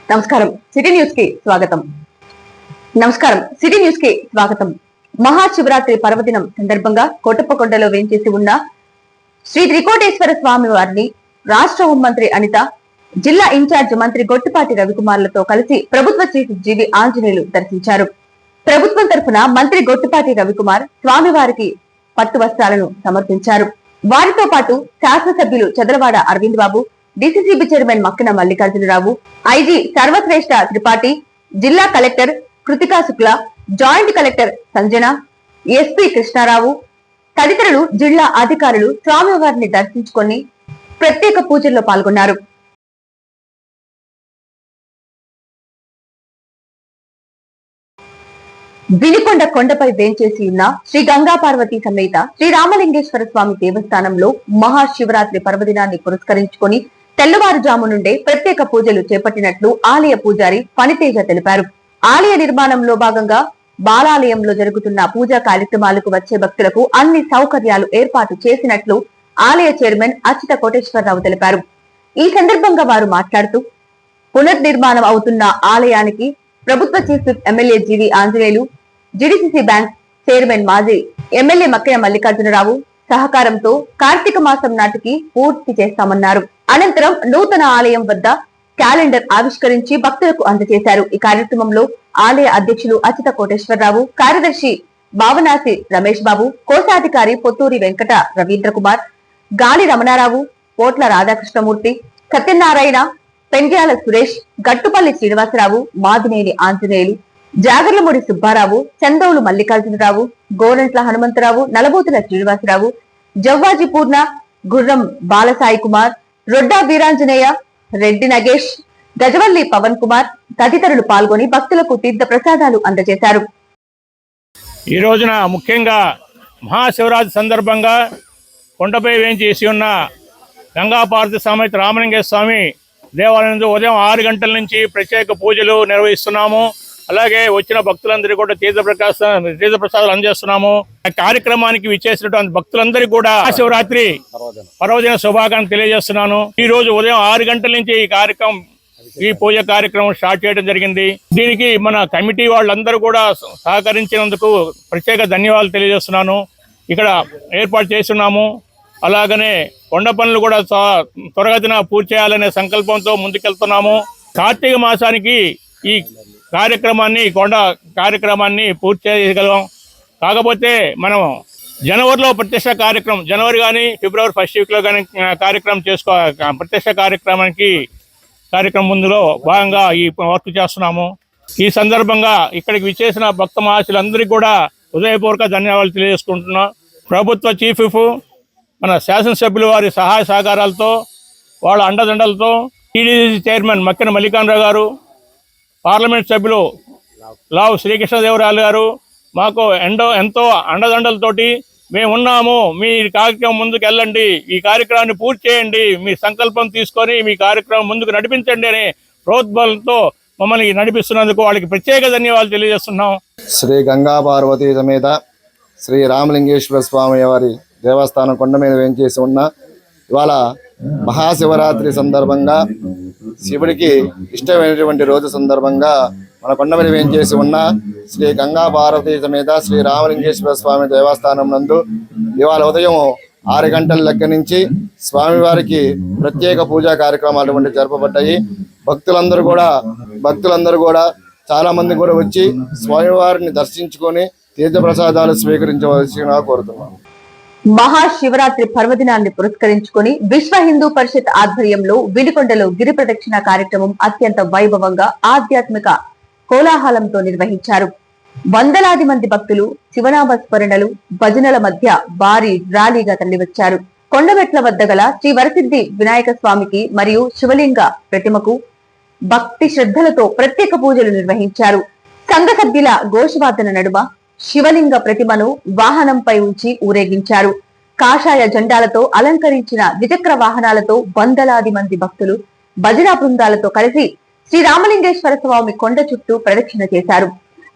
నమస్కారం city news కి స్వాగతం. మహాశివరాత్రి పర్వదినం సందర్భంగా కోటప్పకొండలో వేంచేసి ఉన్న శ్రీ త్రికోటేశ్వర స్వామి వారిని రాష్ట్ర హోంమంత్రి అనిత, జిల్లా ఇన్ఛార్జ్ మంత్రి గొట్టిపాటి రవికుమార్లతో కలిసి ప్రభుత్వ చీఫ్ జీవి ఆంజనేయులు దర్శించారు. ప్రభుత్వం తరఫున మంత్రి గొట్టిపాటి రవికుమార్ స్వామివారికి పట్టు వస్త్రాలను సమర్పించారు. వారితో పాటు శాసనసభ్యులు Chadalavada Aravind Babu, DCCB chairman Makkana Mallikarjuna Rao, IG Sarvashreshth Tripathi, జిల్లా collector Kritika Shukla, joint collector Sanjana, SP Krishna Rao తదితరులు జిల్లా అధికారులు స్వామివారిని దర్శించుకొని ప్రత్యేక పూజల్లో పాల్గొన్నారు. వినికొండ కొండపై వేంచేసి ఉన్న శ్రీ గంగా పార్వతీ సమేత శ్రీ రామలింగేశ్వర స్వామి దేవస్థానంలో మహాశివరాత్రి పర్వదినాన్ని పురస్కరించుకొని తెల్లవారుజాము నుండే ప్రత్యేక పూజలు చేపట్టినట్లు ఆలయ పూజారి ఫణితేజ తెలిపారు. ఆలయ నిర్మాణంలో భాగంగా బాలాలయంలో జరుగుతున్న పూజా కార్యక్రమాలకు వచ్చే భక్తులకు అన్ని సౌకర్యాలు ఏర్పాటు చేసినట్లు ఆలయ చైర్మన్ అచ్యుత కోటేశ్వరరావు తెలిపారు. ఈ సందర్భంగా వారు మాట్లాడుతూ పునర్నిర్మాణం అవుతున్న ఆలయానికి ప్రభుత్వ చీఫ్ విప్ ఎమ్మెల్యే జీవి ఆంజనేయులు, జిడిసిసి బ్యాంక్ చైర్మన్ మాజీ ఎమ్మెల్యే మక్కన మల్లికార్జునరావు సహకారంతో కార్తీక మాసం నాటికి పూర్తి చేస్తామన్నారు. అనంతరం నూతన ఆలయం వద్ద క్యాలెండర్ ఆవిష్కరించి భక్తులకు అందజేశారు. ఈ కార్యక్రమంలో ఆలయ అధ్యక్షులు అచ్యుత కోటేశ్వరరావు, కార్యదర్శి భావనాసి రమేష్ బాబు, కోశాధికారి పొత్తూరి వెంకట రవీంద్ర కుమార్, గాలి రమణారావు, పోట్ల రాధాకృష్ణమూర్తి, సత్యనారాయణ, పెండ్యాల సురేష్, గట్టుపల్లి శ్రీనివాసరావు, మాదినేని ఆంజనేయులు, జాగర్లమూడి సుబ్బారావు, చందౌలు మల్లికార్జునరావు, గోరంట్ల హనుమంతరావు, నలబోతుల శ్రీనివాసరావు, జవ్వాజీ పూర్ణ, గుర్రం బాలసాయి కుమార్, రొడ్డా వీరాంజనేయ, రెడ్డి నగేష్, గజవల్లి పవన్ కుమార్ తదితరులు పాల్గొని భక్తులకు తీర్థ ప్రసాదాలు అందజేశారు. ఈ రోజున ముఖ్యంగా మహాశివరాత్రి సందర్భంగా కొండపై వేంచేసి ఉన్న గంగా పార్వతీ సమేత రామలింగేశ్వర స్వామి దేవాలయంలో ఉదయం 6 గంటల నుంచి ప్రత్యేక పూజలు నిర్వహిస్తున్నాము. అలాగే వచ్చిన భక్తులందరికీ కూడా తీర్థప్రసాదాలు అందజేస్తున్నాము. కార్యక్రమానికి విచ్చేసినటువంటి భక్తులందరికీ కూడా శివరాత్రి పర్వదిన శుభాకాంక్షలు తెలియజేస్తున్నాను. ఈ రోజు ఉదయం 6 గంటల నుంచి ఈ పూజ కార్యక్రమం స్టార్ట్ చేయడం జరిగింది. దీనికి మన కమిటీ వాళ్ళందరూ కూడా సహకరించినందుకు ప్రత్యేక ధన్యవాదాలు తెలియజేస్తున్నాను. ఇక్కడ ఏర్పాటు చేస్తున్నాము. అలాగనే కొండ పనులు కూడా త్వరగతిన పూర్తి చేయాలనే సంకల్పంతో ముందుకెళ్తున్నాము. కార్తీక మాసానికి ఈ కొండ కార్యక్రమాన్ని పూర్తి చేయగలం. కాకపోతే మనం జనవరిలో ప్రత్యక్ష కార్యక్రమం, జనవరి కానీ ఫిబ్రవరి ఫస్ట్ వీక్లో కానీ కార్యక్రమం ప్రత్యక్ష కార్యక్రమం ముందులో భాగంగా ఈ వర్క్ చేస్తున్నాము. ఈ సందర్భంగా ఇక్కడికి విచ్చేసిన భక్త మహాశులందరికీ కూడా హృదయపూర్వక ధన్యవాదాలు తెలియజేసుకుంటున్నాం. ప్రభుత్వ చీఫ్ విప్ మన శాసనసభ్యుల వారి సహాయ సహకారాలతో, వాళ్ళ అండదండలతో, టీడీసీ చైర్మన్ మక్కన మల్లికార్జునరావు గారు, పార్లమెంట్ సభ్యులు లావు శ్రీకృష్ణదేవరాయలు గారు మాకు ఎంతో అండదండలతోటి మేమున్నాము, మీ కార్యక్రమం ముందుకు వెళ్ళండి, ఈ కార్యక్రమాన్ని పూర్తి చేయండి, మీ సంకల్పం తీసుకొని మీ కార్యక్రమం ముందుకు నడిపించండి అనే ప్రోద్బలంతో మమ్మల్ని నడిపిస్తున్నందుకు వాళ్ళకి ప్రత్యేక ధన్యవాదాలు తెలియజేస్తున్నాం. శ్రీ గంగా పార్వతీ సమేత శ్రీ రామలింగేశ్వర స్వామి వారి దేవస్థానం కొండ మీద వేంచేసి ఉన్న ఇవాళ మహాశివరాత్రి సందర్భంగా శివుడికి ఇష్టమైనటువంటి రోజు సందర్భంగా మన కొండ మీద వేంచేసి ఉన్న శ్రీ గంగా పార్వతీ సమేత శ్రీ రామలింగేశ్వర స్వామి దేవస్థానం నందు ఇవాళ ఉదయం 6 గంటల లెక్క నుంచి స్వామివారికి ప్రత్యేక పూజా కార్యక్రమాలు జరపబడ్డాయి. భక్తులందరూ కూడా చాలా మంది కూడా వచ్చి స్వామివారిని దర్శించుకొని తీర్థప్రసాదాలు స్వీకరించవలసిగా కోరుతున్నాం. మహాశివరాత్రి పర్వదినాన్ని పురస్కరించుకొని విశ్వ హిందూ పరిషత్ ఆధ్వర్యంలో వినికొండలో గిరి ప్రదక్షిణ కార్యక్రమం అత్యంత వైభవంగా ఆధ్యాత్మిక కోలాహలంతో నిర్వహించారు. వందలాది మంది భక్తులు శివనామ స్మరణలు, భజనల మధ్య భారీ ర్యాలీగా తరలివచ్చారు. కొండమెట్ల వద్ద గల శ్రీ వరసిద్ధి వినాయక స్వామికి మరియు శివలింగ ప్రతిమకు భక్తి శ్రద్ధలతో ప్రత్యేక పూజలు నిర్వహించారు. సంఘ సభ్యుల ఘోషవాదన నడుమ శివలింగ ప్రతిమను వాహనంపై ఉంచి ఊరేగించారు. కాషాయ జెండాలతో అలంకరించిన ద్విచక్ర వాహనాలతో వందలాది మంది భక్తులు భజన బృందాలతో కలిసి శ్రీ రామలింగేశ్వర స్వామి కొండ చుట్టూ ప్రదక్షిణ చేశారు.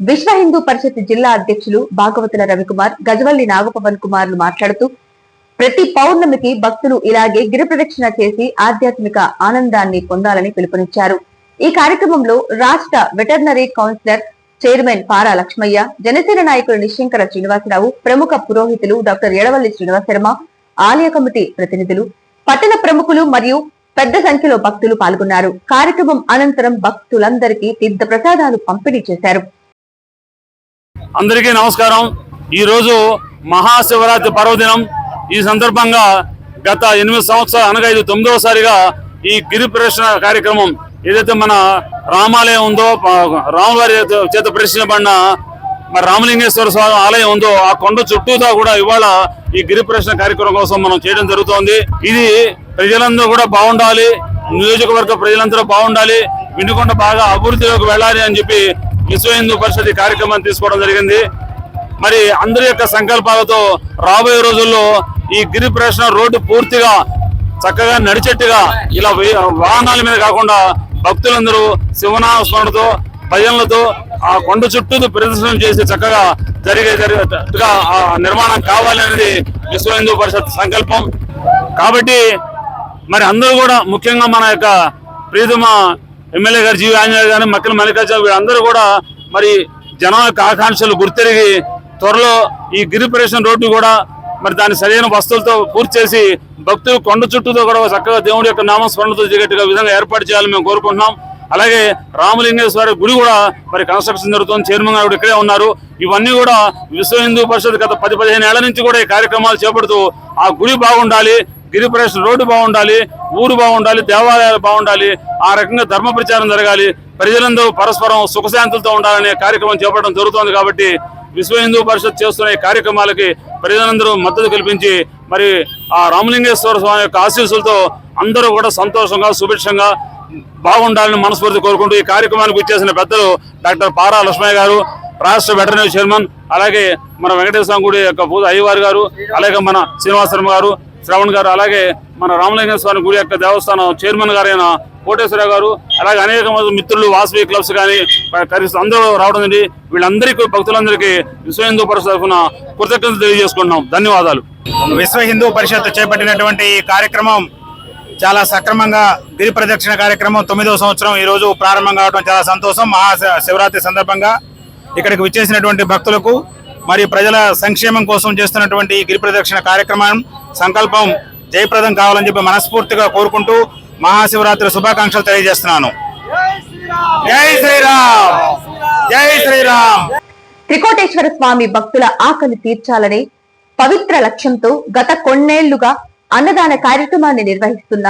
విశ్వ హిందూ పరిషత్ జిల్లా అధ్యక్షులు భాగవతుల రవికుమార్, గజవల్లి నాగపవన్ కుమార్లు మాట్లాడుతూ ప్రతి పౌర్ణమికి భక్తులు ఇలాగే గిరి ప్రదక్షిణ చేసి ఆధ్యాత్మిక ఆనందాన్ని పొందాలని పిలుపునిచ్చారు. ఈ కార్యక్రమంలో రాష్ట్ర వెటర్నరీ కౌన్సిలర్ చైర్మన్ పారా లక్ష్మయ్య, జనసేన నాయకులు నిశంకర శ్రీనివాసరావు, ప్రముఖ పురోహితులు డాక్టర్ ఎడవల్లి శ్రీనివాసశర్మ, ఆలయ కమిటీ ప్రతినిధులు, పట్టణ ప్రముఖులు మరియు పెద్ద సంఖ్యలో భక్తులు పాల్గొన్నారు. కార్యక్రమం అనంతరం భక్తులందరికీ తీర్థ ప్రసాదాలు పంపిణీ చేశారు. అందరికీ నమస్కారం. ఈ రోజు మహాశివరాత్రి పర్వదినం. ఈ సందర్భంగా గత 8 సంవత్సరాలు అనగా ఇది 9వసారిగా ఈ గిరి ప్రదక్షిణ కార్యక్రమం ఏదైతే మన రామాలయం ఉందో, రాములవారి చేత ప్రదర్శించబడిన మరి రామలింగేశ్వర స్వామి ఆలయం ఉందో ఆ కొండ చుట్టూతా కూడా ఇవాళ ఈ గిరి ప్రదక్షిణ కార్యక్రమం కోసం మనం చేయడం జరుగుతోంది. ఇది ప్రజలందరూ కూడా బాగుండాలి, నియోజకవర్గ ప్రజలందరూ బాగుండాలి, వినుకొండ బాగా అభివృద్ధిలోకి వెళ్ళాలి అని చెప్పి విశ్వ హిందూ పరిషత్ ఈ కార్యక్రమాన్ని తీసుకోవడం జరిగింది. మరి అందరి యొక్క సంకల్పాలతో రాబోయే రోజుల్లో ఈ గిరి ప్రదక్షిణ రోడ్డు పూర్తిగా చక్కగా నడిచెట్టుగా ఇలా వాహనాల మీద కాకుండా భక్తులందరూ శివనామ స్మరణతో భజనలతో ఆ కొండ చుట్టూ ప్రదర్శన చేసి చక్కగా జరిగేటట్టుగా ఆ నిర్మాణం కావాలనేది విశ్వ హిందూ పరిషత్ సంకల్పం. కాబట్టి మరి అందరూ కూడా ముఖ్యంగా మన యొక్క ప్రీతమ ఎమ్మెల్యే గారు జీవి ఆంజనేయ గారు, మక్కల మల్లికార్జున వీళ్ళందరూ కూడా మరి జనం యొక్క ఆకాంక్షలు గుర్తెరిగి త్వరలో ఈ గిరి ప్రదక్షిణ రోడ్డు కూడా మరి దాని సరైన వస్తువులతో పూర్తి చేసి భక్తులు కొండ చుట్టూతో కూడా చక్కగా దేవుడి యొక్క నామస్మరణతో జరిగేట్టుగా విధంగా ఏర్పాటు చేయాలని మేము కోరుకుంటున్నాం. అలాగే రామలింగేశ్వర గుడి కూడా మరి కన్స్ట్రక్షన్ జరుగుతుంది. చైర్మన్ గారు ఇక్కడే ఉన్నారు. ఇవన్నీ కూడా విశ్వ హిందూ పరిషత్ గత 10-15 ఏళ్ల నుంచి కూడా ఈ కార్యక్రమాలు చేపడుతూ ఆ గుడి బాగుండాలి, గిరి ప్రదక్షిణ రోడ్డు బాగుండాలి, ఊరు బాగుండాలి, దేవాలయాలు బాగుండాలి, ఆ రకంగా ధర్మ ప్రచారం జరగాలి, ప్రజలందరూ పరస్పరం సుఖశాంతులతో ఉండాలనే కార్యక్రమం చేపట్టడం జరుగుతోంది. కాబట్టి విశ్వ హిందూ పరిషత్ చేస్తున్న ఈ కార్యక్రమాలకి ప్రజలందరూ మద్దతు కల్పించి మరి ఆ రామలింగేశ్వర స్వామి యొక్క ఆశీస్సులతో అందరూ కూడా సంతోషంగా సుభిక్షంగా బాగుండాలని మనస్ఫూర్తి కోరుకుంటూ ఈ కార్యక్రమానికి వచ్చేసిన పెద్దలు డాక్టర్ పారా లక్ష్మయ్య గారు, రాష్ట్ర వెటర్నరీ చైర్మన్, అలాగే మన వెంకటేశ్వర గుడి యొక్క పూజ అయ్యవారి గారు, అలాగే మన శ్రీనివాసరావు గారు, శ్రవణ్ గారు, అలాగే మన రామలింగేశ్వర స్వామి గుడి యొక్క దేవస్థానం చైర్మన్ గారైన కోటేశ్వర గారు, అలాగే అనేక మంది మిత్రులు, వాసవి క్లబ్స్ కానీ అందరూ రావడం జరిగింది. వీళ్ళందరికీ భక్తులందరికీ విశ్వ హిందూ పరిషత్ తరఫున కృతజ్ఞతలు తెలియజేసుకుంటున్నాం. ధన్యవాదాలు. విశ్వ హిందూ పరిషత్ చేపట్టినటువంటి ఈ కార్యక్రమం చాలా సక్రమంగా గిరి ప్రదక్షిణ కార్యక్రమం 9వ సంవత్సరం ఈ రోజు ప్రారంభం కావడం చాలా సంతోషం. మహాశివరాత్రి సందర్భంగా ఇక్కడికి విచ్చేసినటువంటి భక్తులకు మరి ప్రజల సంక్షేమం కోసం చేస్తున్నటువంటి ఈ గిరి ప్రదక్షిణ కార్యక్రమం సంకల్పం జయప్రదం కావాలని చెప్పి మనస్ఫూర్తిగా కోరుకుంటూ మహాశివరాత్రి శుభాకాంక్షలు తెలియజేస్తున్నాను. జై శ్రీరామ్, జై శ్రీరామ్. త్రికోటేశ్వర స్వామి భక్తుల ఆకలి తీర్చాలనే పవిత్ర లక్ష్యంతో గత కొన్నేళ్లుగా అన్నదాన కార్యక్రమాన్ని నిర్వహిస్తున్న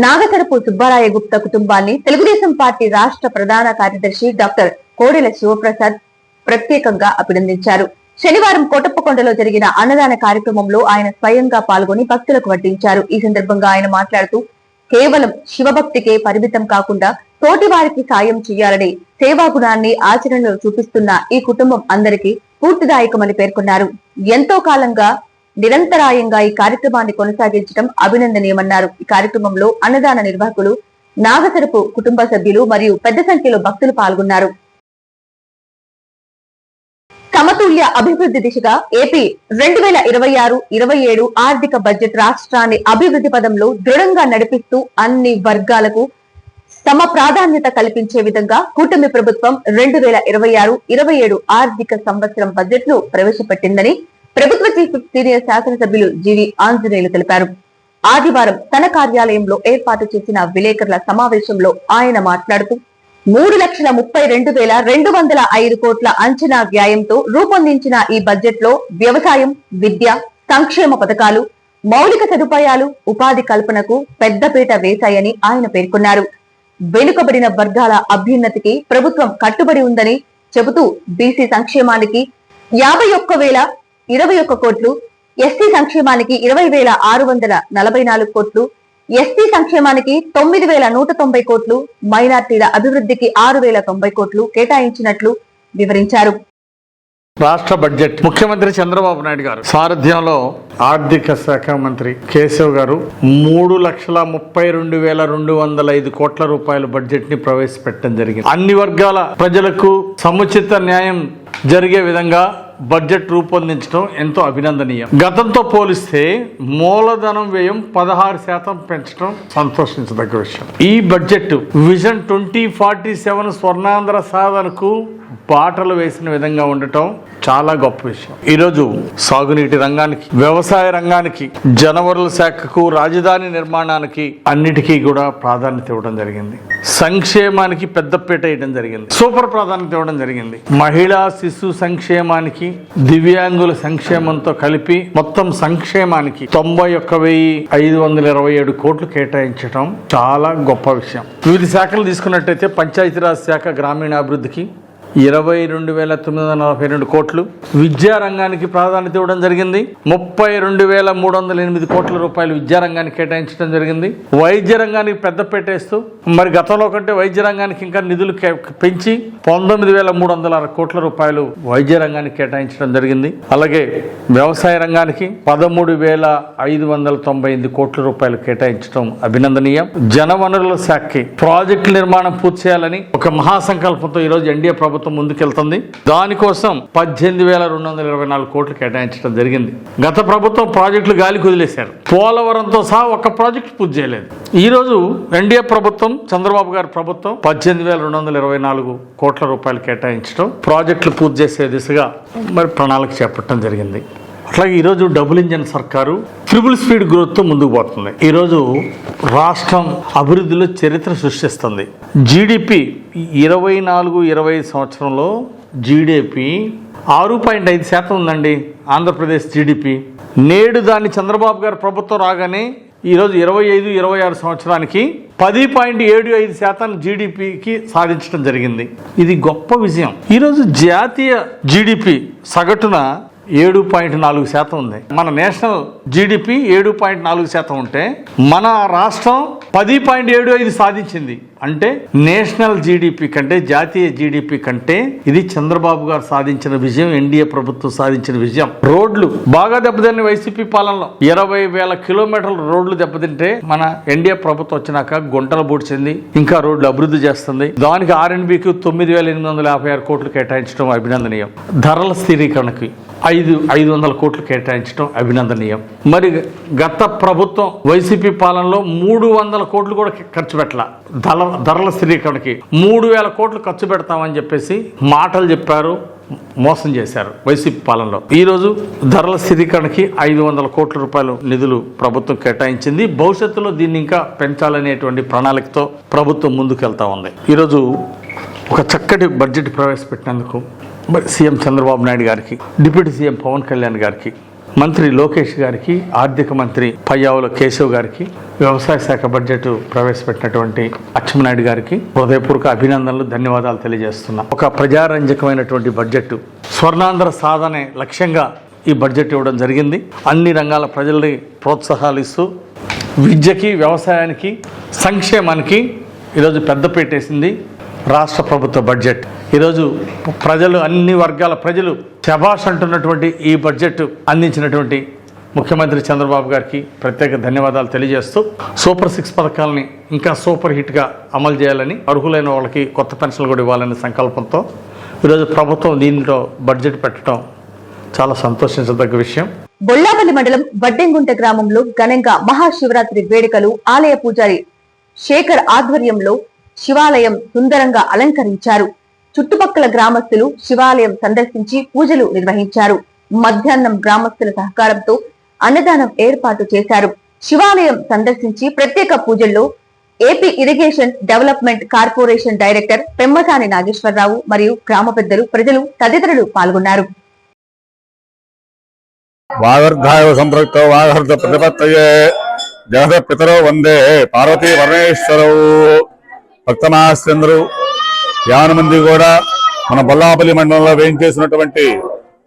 నాగసరపు సుబ్బరాయ గుప్తా కుటుంబాన్ని తెలుగుదేశం పార్టీ రాష్ట్ర ప్రధాన కార్యదర్శి డాక్టర్ కోడెల శివప్రసాద్ ప్రత్యేకంగా అభినందించారు. శనివారం కోటప్పకొండలో జరిగిన అన్నదాన కార్యక్రమంలో ఆయన స్వయంగా పాల్గొని భక్తులకు వడ్డించారు. ఈ సందర్భంగా ఆయన మాట్లాడుతూ కేవలం శివభక్తికే పరిమితం కాకుండా తోటి వారికి సాయం చేయాలనే సేవా గుణాన్ని ఆచరణలో చూపిస్తున్న ఈ కుటుంబం అందరికీ స్ఫూర్తిదాయకమని పేర్కొన్నారు. ఎంతో కాలంగా నిరంతరాయంగా ఈ కార్యక్రమాన్ని కొనసాగించడం అభినందనీయమన్నారు. ఈ కార్యక్రమంలో అన్నదాన నిర్వాహకులు, నాగసరపు కుటుంబ సభ్యులు మరియు పెద్ద సంఖ్యలో భక్తులు పాల్గొన్నారు. సమతుల్య అభివృద్ధి దిశగా ఏపీ 2026-27 ఆర్థిక బడ్జెట్ రాష్ట్రాన్ని అభివృద్ధి పదంలో దృఢంగా నడిపిస్తూ అన్ని వర్గాలకు సమ ప్రాధాన్యత కల్పించే విధంగా కూటమి ప్రభుత్వం 2026-27 ఆర్థిక సంవత్సరం బడ్జెట్ ను ప్రవేశపెట్టిందని ప్రభుత్వ చీఫ్ సీనియర్ శాసనసభ్యులు జీవి ఆంజనేయులు తెలిపారు. ఆదివారం తన కార్యాలయంలో ఏర్పాటు చేసిన విలేకరుల సమావేశంలో ఆయన మాట్లాడుతూ 3,32,205 కోట్ల అంచనా వ్యయంతో రూపొందించిన ఈ బడ్జెట్ లో వ్యవసాయం, విద్య, సంక్షేమ పథకాలు, మౌలిక సదుపాయాలు, ఉపాధి కల్పనకు పెద్దపీట వేశాయని ఆయన పేర్కొన్నారు. వెనుకబడిన వర్గాల అభ్యున్నతికి ప్రభుత్వం కట్టుబడి ఉందని చెబుతూ బీసీ సంక్షేమానికి 51,021 కోట్లు, ఎస్టీ సంక్షేమానికి 20,644 కోట్లు, ఎస్టీ సంక్షేమానికి 9,190 కోట్లు, మైనార్టీల అభివృద్ధికి 6,090 కోట్లు కేటాయించినట్లు వివరించారు. రాష్ట్ర బడ్జెట్ ముఖ్యమంత్రి చంద్రబాబు నాయుడు గారు సారథ్యంలో ఆర్థిక శాఖ మంత్రి కేశవ్ గారు 3,32,205 కోట్ల రూపాయల బడ్జెట్ ని ప్రవేశపెట్టడం జరిగింది. అన్ని వర్గాల ప్రజలకు సముచిత న్యాయం జరిగే విధంగా బడ్జెట్ రూపొందించడం ఎంతో అభినందనీయం. గతంతో పోలిస్తే మూలధనం వ్యయం 16% పెంచడం సంతోషించదగ్గ విషయం. ఈ బడ్జెట్ విజన్ 2047 స్వర్ణాంధ్ర సాధనకు బాటలు వేసిన విధంగా ఉండటం చాలా గొప్ప విషయం. ఈరోజు సాగునీటి రంగానికి, వ్యవసాయ రంగానికి, జనవరుల శాఖకు, రాజధాని నిర్మాణానికి అన్నిటికీ కూడా ప్రాధాన్యత ఇవ్వడం జరిగింది. సంక్షేమానికి పెద్దపీట వేయడం జరిగింది. సూపర్ ప్రాధాన్యత ఇవ్వడం జరిగింది. మహిళా శిశు సంక్షేమానికి, దివ్యాంగుల సంక్షేమంతో కలిపి మొత్తం సంక్షేమానికి 91,527 కోట్లు కేటాయించడం చాలా గొప్ప విషయం. వివిధ శాఖలు తీసుకున్నట్టయితే పంచాయతీరాజ్ శాఖ గ్రామీణాభివృద్ధికి 22,942 కోట్లు, విద్యారంగానికి ప్రాధాన్యత ఇవ్వడం జరిగింది. 32,308 కోట్ల రూపాయలు విద్యారంగానికి కేటాయించడం జరిగింది. వైద్య రంగానికి పెద్ద పెట్టేస్తూ మరి గతంలో కంటే వైద్య రంగానికి ఇంకా నిధులు పెంచి 19,306 కోట్ల రూపాయలు వైద్య రంగానికి కేటాయించడం జరిగింది. అలాగే వ్యవసాయ రంగానికి 13,598 కోట్ల రూపాయలు కేటాయించడం అభినందనీయం. జనవనరుల శాఖకి ప్రాజెక్టు నిర్మాణం పూర్తి చేయాలని ఒక మహాసంకల్పంతో ఈరోజు ఎన్డీఏ ప్రభుత్వం ముందుకెళ్తుంది. దానికోసం 18,224 కోట్లు కేటాయించడం జరిగింది. గత ప్రభుత్వం ప్రాజెక్టులు గాలికి వదిలేశారు. పోలవరంతో సహా ఒక్క ప్రాజెక్టు పూర్తి చేయలేదు. ఈ రోజు ఎన్డీఏ ప్రభుత్వం, చంద్రబాబు గారి ప్రభుత్వం 18,224 కోట్ల రూపాయలు కేటాయించడం, ప్రాజెక్టులు పూర్తి చేసే దిశగా మరి ప్రణాళిక చేపట్టడం జరిగింది. అట్లాగే ఈరోజు డబుల్ ఇంజన్ సర్కారు ట్రిపుల్ స్పీడ్ గ్రోత్తో ముందుకు పోతుంది. ఈరోజు రాష్ట్రం అభివృద్ధిలో చరిత్ర సృష్టిస్తుంది. జీడిపి 24-25 సంవత్సరంలో జీడిపి 6.5% ఉందండి ఆంధ్రప్రదేశ్ జీడిపి. నేడు దాన్ని చంద్రబాబు గారి ప్రభుత్వం రాగానే ఈరోజు 25-26 సంవత్సరానికి 10.75% జీడిపికి సాధించడం జరిగింది. ఇది గొప్ప విజయం. ఈరోజు జాతీయ జీడిపి సగటున 7.4% ఉంది. మన నేషనల్ జీడిపి 7.4% ఉంటే మన రాష్ట్రం 10.75 సాధించింది. అంటే నేషనల్ జీడిపి కంటే, జాతీయ జీడిపి కంటే ఇది చంద్రబాబు గారు సాధించిన విజయం, ఎన్డీఏ ప్రభుత్వం సాధించిన విజయం. రోడ్లు బాగా దెబ్బతిన్న వైసీపీ పాలనలో 20,000 కిలోమీటర్ల రోడ్లు దెబ్బతింటే మన ఎన్డీఏ ప్రభుత్వం వచ్చినాక గుంటలు పూడ్చింది, ఇంకా రోడ్లు అభివృద్ధి చేస్తుంది. దానికి R&Bకి 9,856 కోట్లు కేటాయించడం అభినందనీయం. ధరల స్థిరీకరణకి 500 కోట్లు కేటాయించడం అభినందనీయం. మరి గత ప్రభుత్వం వైసీపీ పాలనలో 300 కోట్లు కూడా ఖర్చు పెట్టాల. ధరల స్థిరీకరణకి 3,000 కోట్లు ఖర్చు పెడతామని చెప్పేసి మాటలు చెప్పారు, మోసం చేశారు వైసీపీ పాలనలో. ఈరోజు ధరల స్థిరీకరణకి 500 కోట్ల రూపాయలు నిధులు ప్రభుత్వం కేటాయించింది. భవిష్యత్తులో దీన్ని ఇంకా పెంచాలనేటువంటి ప్రణాళికతో ప్రభుత్వం ముందుకెళ్తా ఉంది. ఈరోజు ఒక చక్కటి బడ్జెట్ ప్రవేశపెట్టినందుకు సీఎం చంద్రబాబు నాయుడు గారికి, డిప్యూటీ సీఎం పవన్ కళ్యాణ్ గారికి, మంత్రి లోకేష్ గారికి, ఆర్థిక మంత్రి పయ్యావుల కేశవ్ గారికి, వ్యవసాయ శాఖ బడ్జెట్ ప్రవేశపెట్టినటువంటి అచ్చెన్నాయుడు గారికి హృదయపూర్వక అభినందనలు, ధన్యవాదాలు తెలియజేస్తున్నా. ఒక ప్రజారంజకమైనటువంటి బడ్జెట్, స్వర్ణాంధ్ర సాధనే లక్ష్యంగా ఈ బడ్జెట్ ఇవ్వడం జరిగింది. అన్ని రంగాల ప్రజల్ని ప్రోత్సాహాలు ఇస్తూ విద్యకి, వ్యవసాయానికి, సంక్షేమానికి ఈరోజు పెద్దపీట వేసింది రాష్ట్ర ప్రభుత్వ బడ్జెట్. ఈరోజు ప్రజలు, అన్ని వర్గాల ప్రజలు శభాష్ అంటున్నటువంటి ఈ బడ్జెట్ అందించినటువంటి ముఖ్యమంత్రి చంద్రబాబు గారికి ప్రత్యేక ధన్యవాదాలు తెలియజేస్తూ, సూపర్ 6 పథకాలని ఇంకా సూపర్ హిట్గా అమలు చేయాలని, అర్హులైన వాళ్ళకి కొత్త పెన్షన్లు కూడా ఇవ్వాలనే సంకల్పంతో ఈరోజు ప్రభుత్వం దీనిలో బడ్జెట్ పెట్టడం చాలా సంతోషించదగ్గ విషయం. బొల్లాపల్లి మండలం వడ్డెంగుంట గ్రామంలో ఘనంగా మహాశివరాత్రి వేడుకలు ఆలయ పూజారి శేఖర్ ఆధ్వర్యంలో శివాలయం సుందరంగా అలంకరించారు. చుట్టుపక్కల గ్రామస్తులు శివాలయం సందర్శించి పూజలు నిర్వహించారు. మధ్యాహ్నం గ్రామస్తుల సహకారంతో అన్నదానం ఏర్పాటు చేశారు. శివాలయం సందర్శించి ప్రత్యేక పూజల్లో AP irrigation development corporation director Pemmasani Nageswara Rao మరియు గ్రామ పెద్దలు, ప్రజలు తదితరులు పాల్గొన్నారు. వాగర్ధాయ సంపృక్త వాగర్ధ ప్రతిపత్తయే జగత పితరో వందే పార్వతీ పరమేశ్వరవు. భక్తమహాశ్చంద్రు 50 మంది కూడా మన బొల్లాపల్లి మండలంలో వేయించేసినటువంటి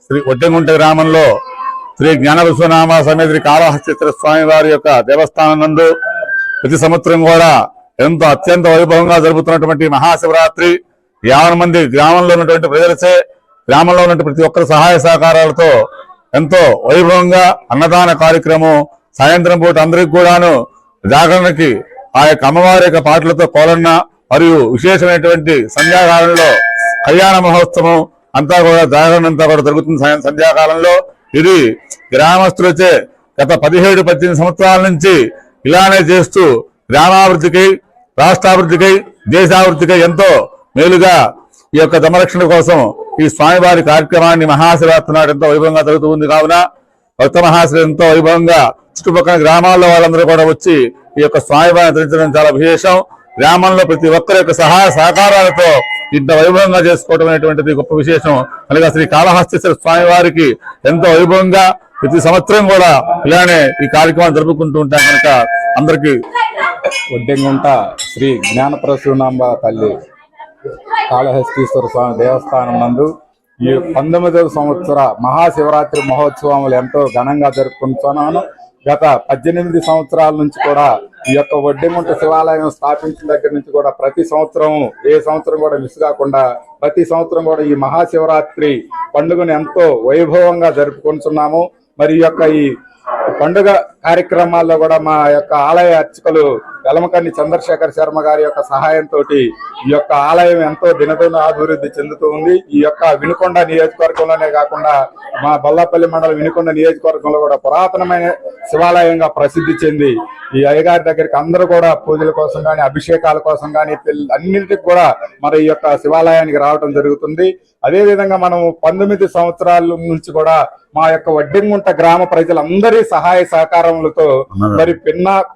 శ్రీ వడ్డెంగుంట గ్రామంలో శ్రీ జ్ఞాన విశ్వనామ సమేత శ్రీ కాళహస్తీశ్వర స్వామి వారి యొక్క దేవస్థానం నందు ప్రతి సంవత్సరం కూడా ఎంతో అత్యంత వైభవంగా జరుపుతున్నటువంటి మహాశివరాత్రి 50 మంది గ్రామంలో ఉన్నటువంటి ప్రజలచే, గ్రామంలో ఉన్నటువంటి ప్రతి ఒక్కరి సహాయ సహకారాలతో ఎంతో వైభవంగా అన్నదాన కార్యక్రమం సాయంత్రం పూట అందరికి కూడాను జాగరణకి ఆ యొక్క అమ్మవారి యొక్క పాటలతో కోలన్న మరియు విశేషమైనటువంటి సంధ్యాకాలంలో కళ్యాణ మహోత్సవం అంతా కూడా జాగరణ అంతా కూడా జరుగుతుంది సంధ్యాకాలంలో. ఇది గ్రామస్తులచే గత 17-18 సంవత్సరాల నుంచి ఇలానే చేస్తూ గ్రామాభివృద్ధికి, రాష్ట్రాభివృద్ధికి, దేశాభివృద్ధికి ఎంతో మేలుగా ఈ యొక్క ధర్మరక్షణ కోసం ఈ స్వామివారి కార్యక్రమాన్ని మహాశివరాత్రి నాడు ఎంతో వైభవంగా జరుగుతుంది. కావున భక్త మహాశివ ఎంతో వైభవంగా చుట్టుపక్కల గ్రామాల్లో వాళ్ళందరూ కూడా వచ్చి ఈ యొక్క స్వామివారిని ధరించడం చాలా విశేషం. గ్రామంలో ప్రతి ఒక్కరి యొక్క సహాయ సహకారాలతో ఇంత వైభవంగా చేసుకోవడం అనేటువంటిది గొప్ప విశేషం. అలాగే శ్రీ కాళహస్తీశ్వర స్వామి వారికి ఎంతో వైభవంగా ప్రతి సంవత్సరం కూడా ఇలానే ఈ కార్యక్రమాలు జరుపుకుంటూ ఉంటాం కనుక అందరికీ ఒడ్డెంగుంట శ్రీ జ్ఞానప్రసూనాంబ తల్లి కాళహస్తీశ్వర స్వామి దేవస్థానం నందు ఈ 19వ సంవత్సర మహాశివరాత్రి మహోత్సవములు ఎంతో ఘనంగా జరుపుకుంటున్నాను. గత 18 సంవత్సరాల నుంచి కూడా ఈ యొక్క ఒడ్డెంగుంట శివాలయం స్థాపించిన దగ్గర నుంచి కూడా ప్రతి సంవత్సరం ఏ సంవత్సరం కూడా మిస్ కాకుండా ప్రతి సంవత్సరం కూడా ఈ మహాశివరాత్రి పండుగను ఎంతో వైభవంగా జరుపుకుంటున్నాము. మరి ఈ యొక్క ఈ పండుగ కార్యక్రమాల్లో కూడా మా యొక్క ఆలయ అర్చకులు వెలమకన్ని చంద్రశేఖర్ శర్మ గారి యొక్క సహాయంతో ఈ యొక్క ఆలయం ఎంతో దినదిన అభివృద్ధి చెందుతూ ఉంది. ఈ యొక్క వినుకొండ నియోజకవర్గంలోనే కాకుండా మా బొల్లాపల్లి మండలం వినుకొండ నియోజకవర్గంలో కూడా పురాతనమైన శివాలయంగా ప్రసిద్ధి చెంది ఈ అయ్యగారి దగ్గరికి అందరూ కూడా పూజల కోసం కానీ, అభిషేకాల కోసం కానీ అన్నింటికి కూడా మరి ఈ యొక్క శివాలయానికి రావడం జరుగుతుంది. అదే విధంగా మనం 19 సంవత్సరాల నుంచి కూడా మా యొక్క వడ్డెంగుంట గ్రామ ప్రజలందరి సహాయ సహకారములతో మరి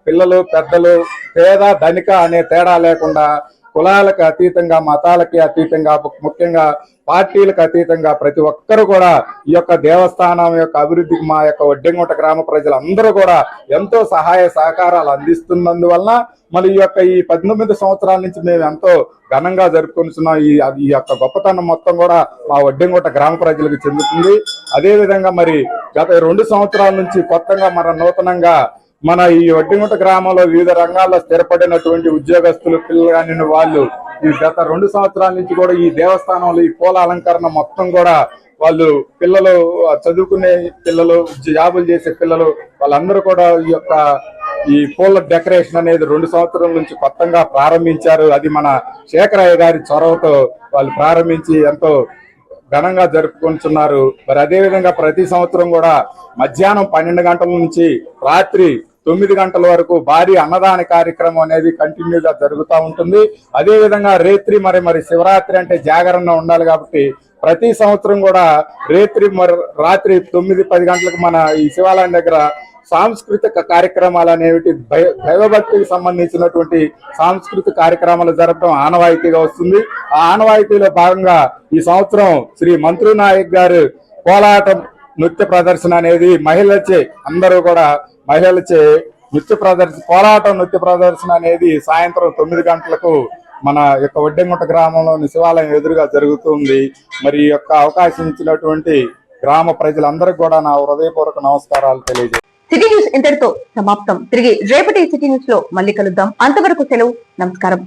పిల్లలు, పెద్దలు, పేద, ధనిక అనే తేడా లేకుండా కులాలకు అతీతంగా, మతాలకి అతీతంగా, ముఖ్యంగా పార్టీలకు అతీతంగా ప్రతి ఒక్కరు కూడా ఈ యొక్క దేవస్థానం యొక్క అభివృద్ధికి మా యొక్క వడ్డెంగుంట గ్రామ ప్రజలందరూ కూడా ఎంతో సహాయ సహకారాలు అందిస్తున్నందువలన మరి ఈ యొక్క ఈ 19 సంవత్సరాల నుంచి మేము ఎంతో ఘనంగా జరుపుకుంటున్నాం. ఈ యొక్క గొప్పతనం మొత్తం కూడా మా వడ్డెంగుంట గ్రామ ప్రజలకు చెందుతుంది. అదే విధంగా మరి గత 2 సంవత్సరాల నుంచి కొత్తగా నూతనంగా మన ఈ వడ్డెంగుంట గ్రామంలో వివిధ రంగాల్లో స్థిరపడినటువంటి ఉద్యోగస్తులు, పిల్లలు కానీ వాళ్ళు ఈ గత 2 సంవత్సరాల నుంచి కూడా ఈ దేవస్థానంలో ఈ పూల అలంకరణ మొత్తం కూడా వాళ్ళు పిల్లలు, చదువుకునే పిల్లలు, జాబులు చేసే పిల్లలు వాళ్ళందరూ కూడా ఈ పూల డెకరేషన్ అనేది 2 సంవత్సరాల నుంచి కొత్తగా ప్రారంభించారు. అది మన శేఖరయ్య గారి చొరవతో వాళ్ళు ప్రారంభించి ఎంతో ఘనంగా జరుపుకుంటున్నారు. మరి అదే విధంగా ప్రతి సంవత్సరం కూడా మధ్యాహ్నం 12 గంటల నుంచి రాత్రి 9 గంటల వరకు భారీ అన్నదాన కార్యక్రమం అనేది కంటిన్యూగా జరుగుతూ ఉంటుంది. అదే విధంగా మరి శివరాత్రి అంటే జాగరణ ఉండాలి కాబట్టి ప్రతి సంవత్సరం కూడా రాత్రి 9-10 గంటలకు మన ఈ శివాలయం దగ్గర సాంస్కృతిక కార్యక్రమాలు అనేవి దైవభక్తికి సంబంధించినటువంటి సాంస్కృతిక కార్యక్రమాలు జరపడం ఆనవాయితీగా వస్తుంది. ఆ ఆనవాయితీలో భాగంగా ఈ సంవత్సరం శ్రీ మంత్రు నాయక్ గారు కోలాటం నృత్య ప్రదర్శన అనేది మహిళలచే కోలాటం నృత్య ప్రదర్శన అనేది సాయంత్రం 9 గంటలకు మన యొక్క వడ్డెంగుంట గ్రామంలోని శివాలయం ఎదురుగా జరుగుతుంది. మరి ఈ యొక్క అవకాశం ఇచ్చినటువంటి గ్రామ ప్రజలందరికీ కూడా నా హృదయపూర్వక నమస్కారాలు తెలియజేస్తాను. సిటీ న్యూస్ ఇంతటితో సమాప్తం. తిరిగి రేపటి సిటీ న్యూస్ లో మళ్ళీ కలుద్దాం. అంతవరకు సెలవు. నమస్కారం.